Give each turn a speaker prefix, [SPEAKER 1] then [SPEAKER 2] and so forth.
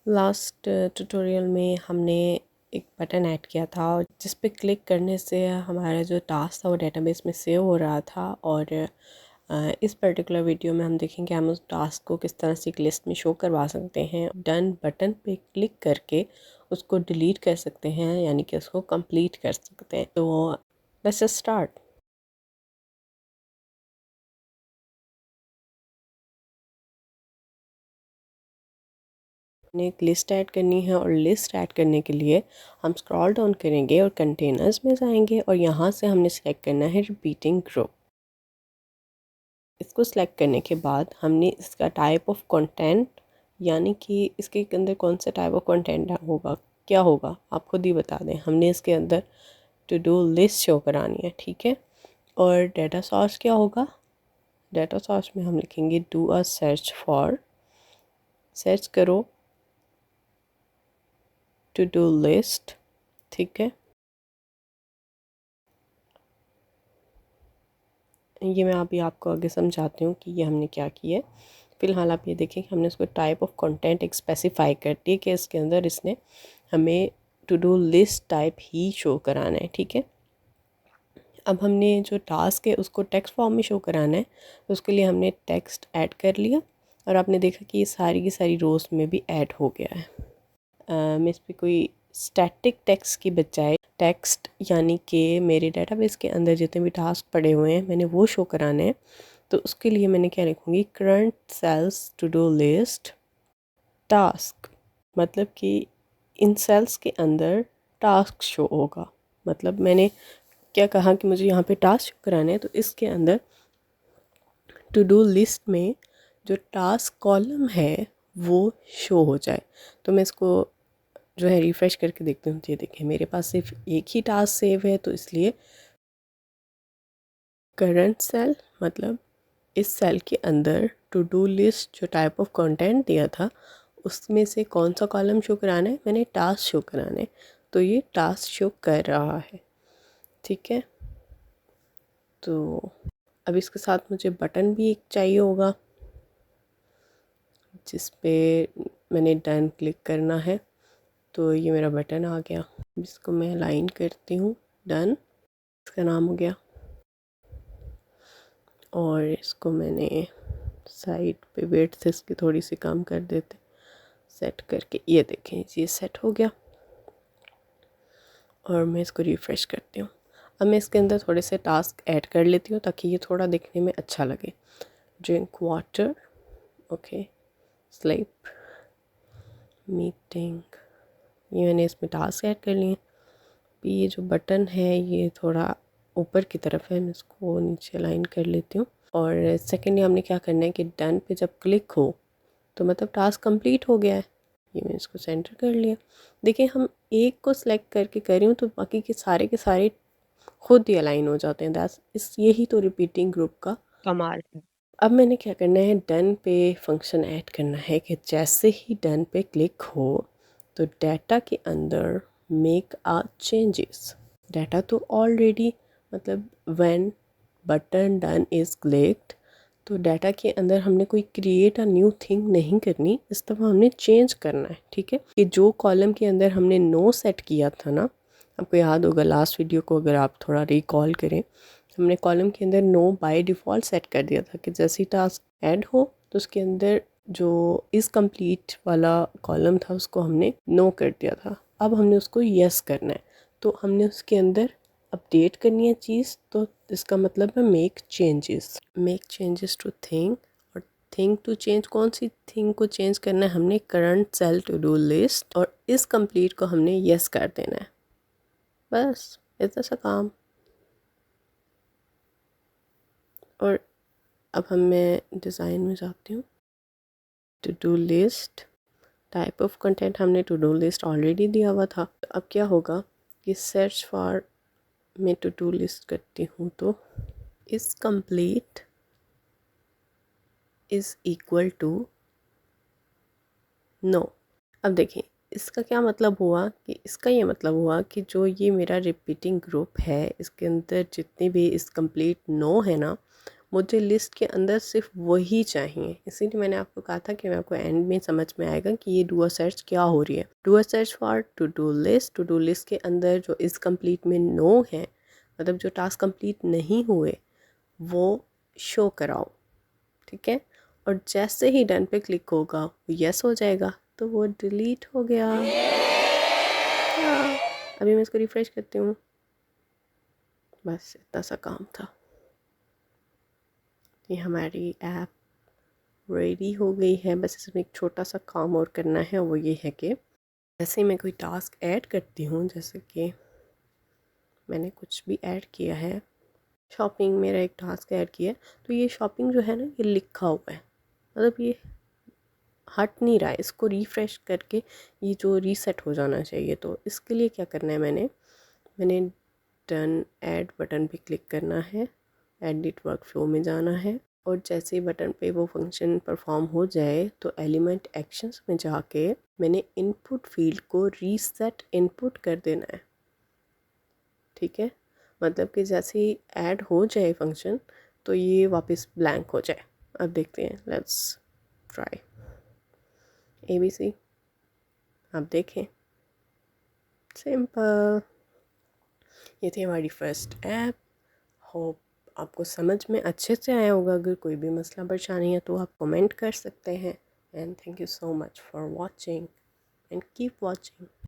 [SPEAKER 1] Last tutorial में हमने एक बटन ऐड किया था जिस पे क्लिक करने से हमारा जो टास्क था वो डेटाबेस में सेव हो रहा था। और इस पर्टिकुलर वीडियो में हम देखेंगे हम उस टास्क को किस तरह से एक लिस्ट में शो करवा सकते हैं। डन बटन पे क्लिक करके उसको डिलीट कर सकते हैं, यानी कि उसको कंप्लीट कर सकते हैं। तो लेट्स स्टार्ट। एक लिस्ट ऐड करनी है और लिस्ट ऐड करने के लिए हम स्क्रॉल डाउन करेंगे और कंटेनर्स में जाएंगे और यहाँ से हमने सेलेक्ट करना है रिपीटिंग ग्रुप। इसको सिलेक्ट करने के बाद हमने इसका टाइप ऑफ कंटेंट, यानी कि इसके अंदर कौन सा टाइप ऑफ कंटेंट होगा, क्या होगा आप खुद ही बता दें। हमने इसके अंदर टू डू लिस्ट शो करानी है, ठीक है। और डाटा सोर्स क्या होगा, डाटा सोर्स में हम लिखेंगे do a search for, search करो टू डू लिस्ट, ठीक है। ये मैं अभी आपको आगे समझाती हूँ कि ये हमने क्या किया है। फ़िलहाल आप ये देखें कि हमने उसको टाइप ऑफ कंटेंट एक स्पेसिफाई कर दी कि इसके अंदर इसने हमें टू डू लिस्ट टाइप ही शो कराना है, ठीक है। अब हमने जो टास्क है उसको टेक्स्ट फॉर्म में शो कराना है, तो उसके लिए हमने टेक्स्ट ऐड कर लिया और आपने देखा कि ये सारी की सारी रोज़ में भी ऐड हो गया है। मैं इस पर कोई स्टैटिक टेक्स्ट की बजाय टेक्स्ट, यानी कि मेरे डेटाबेस के अंदर जितने भी टास्क पड़े हुए हैं मैंने वो शो कराने हैं। तो उसके लिए मैंने क्या लिखूँगी, current cells to do list task, मतलब कि इन सेल्स के अंदर टास्क शो होगा। मतलब मैंने क्या कहा कि मुझे यहाँ पे टास्क शो कराने हैं, तो इसके अंदर टू डू लिस्ट में जो टास्क कॉलम है वो शो हो जाए। तो मैं इसको जो है रिफ़्रेश करके देखते हूँ। ये देखें मेरे पास सिर्फ एक ही टास्क सेव है, तो इसलिए करंट सेल मतलब इस सेल के अंदर टू डू लिस्ट जो टाइप ऑफ कंटेंट दिया था उसमें से कौन सा कॉलम शो कराना है, मैंने टास्क शो कराना है, तो ये टास्क शो कर रहा है, ठीक है। तो अब इसके साथ मुझे बटन भी एक चाहिए होगा जिस पे मैंने डन क्लिक करना है। तो ये मेरा बटन आ गया, इसको मैं अलाइन करती हूँ, डन इसका नाम हो गया। और इसको मैंने साइड पे वेट से इसकी थोड़ी सी कम कर देते, सेट करके ये देखें ये सेट हो गया। और मैं इसको रिफ़्रेश करती हूँ। अब मैं इसके अंदर थोड़े से टास्क ऐड कर लेती हूँ ताकि ये थोड़ा दिखने में अच्छा लगे। Drink water, okay, sleep, meeting, ये मैंने इसमें टास्क ऐड कर लिए। ये जो बटन है ये थोड़ा ऊपर की तरफ है, मैं इसको नीचे लाइन कर लेती हूँ। और सेकेंडली हमने क्या करना है कि डन पे जब क्लिक हो तो मतलब टास्क कंप्लीट हो गया है। ये मैंने इसको सेंटर कर लिया। देखिए हम एक को सिलेक्ट करके कर रही हूँ तो बाकी के सारे खुद ही अलाइन हो जाते हैं। दैट्स इस यही तो रिपीटिंग ग्रुप का कमाल है। अब मैंने क्या करना है, डन पे फंक्शन ऐड करना है कि जैसे ही डन पे क्लिक हो तो डाटा के अंदर मेक आ चेंजेस। डाटा तो ऑलरेडी मतलब when button done is clicked, तो डाटा के अंदर हमने कोई क्रिएट अ न्यू थिंग नहीं करनी, इस दफ़ा हमने चेंज करना है, ठीक है। कि जो कॉलम के अंदर हमने नो सेट किया था ना, आपको याद होगा लास्ट वीडियो को अगर आप थोड़ा रिकॉल करें, हमने कॉलम के अंदर नो बाय डिफ़ॉल्ट सेट कर दिया था कि जैसे ही टास्क ऐड हो तो उसके अंदर जो इज़ कंप्लीट वाला कॉलम था उसको हमने नो कर दिया था। अब हमने उसको यस करना है, तो हमने उसके अंदर अपडेट करनी है चीज़। तो इसका मतलब है मेक चेंजेस टू थिंग। और थिंग टू चेंज, कौन सी थिंग को चेंज करना है, हमने current cell to do list और इस कंप्लीट को हमने यस कर देना है, बस इतना सा काम। और अब मैं डिज़ाइन में जाती हूँ, to do list type of content हमने टू डू लिस्ट ऑलरेडी दिया हुआ था। तो अब क्या होगा कि सर्च फॉर में टू डू लिस्ट करती हूँ तो इस complete is equal to no. अब देखिए इसका क्या मतलब हुआ, कि इसका ये मतलब हुआ कि जो ये मेरा रिपीटिंग ग्रुप है इसके अंदर जितने भी इस कंप्लीट नो है ना, मुझे लिस्ट के अंदर सिर्फ वही चाहिए, इसीलिए मैंने आपको कहा था कि मैं आपको एंड में समझ में आएगा कि ये डू अ सर्च क्या हो रही है। Do a search for to do list. To do list के अंदर जो इज़ कंप्लीट में नो है, मतलब जो टास्क कंप्लीट नहीं हुए वो शो कराओ, ठीक है। और जैसे ही डन पे क्लिक होगा वो यस हो जाएगा, तो वो डिलीट हो गया। अभी मैं इसको रिफ्रेश करती हूँ, बस इतना सा काम था। ये हमारी ऐप रेडी हो गई है, बस इसमें एक छोटा सा काम और करना है, वो ये है कि जैसे ही मैं कोई टास्क ऐड करती हूँ, जैसे कि मैंने कुछ भी ऐड किया है, शॉपिंग मेरा एक टास्क ऐड किया है, तो ये शॉपिंग जो है ना ये लिखा हुआ है, मतलब ये हट नहीं रहा है, इसको रिफ़्रेश करके ये जो रीसेट हो जाना चाहिए। तो इसके लिए क्या करना है, मैंने डन ऐड बटन पे क्लिक करना है, एडिट वर्क फ्लो में जाना है, और जैसे ही बटन पे वो फंक्शन परफॉर्म हो जाए तो एलिमेंट एक्शंस में जाके मैंने इनपुट फील्ड को रीसेट इनपुट कर देना है, ठीक है। मतलब कि जैसे ही ऐड हो जाए फंक्शन तो ये वापस ब्लैंक हो जाए। अब देखते हैं, लेट्स ट्राई ABC। आप देखें, सिंपल। ये थी हमारी फर्स्ट ऐप। होप आपको समझ में अच्छे से आया होगा। अगर कोई भी मसला परेशानी है तो आप कमेंट कर सकते हैं। And thank you so much for watching and keep watching.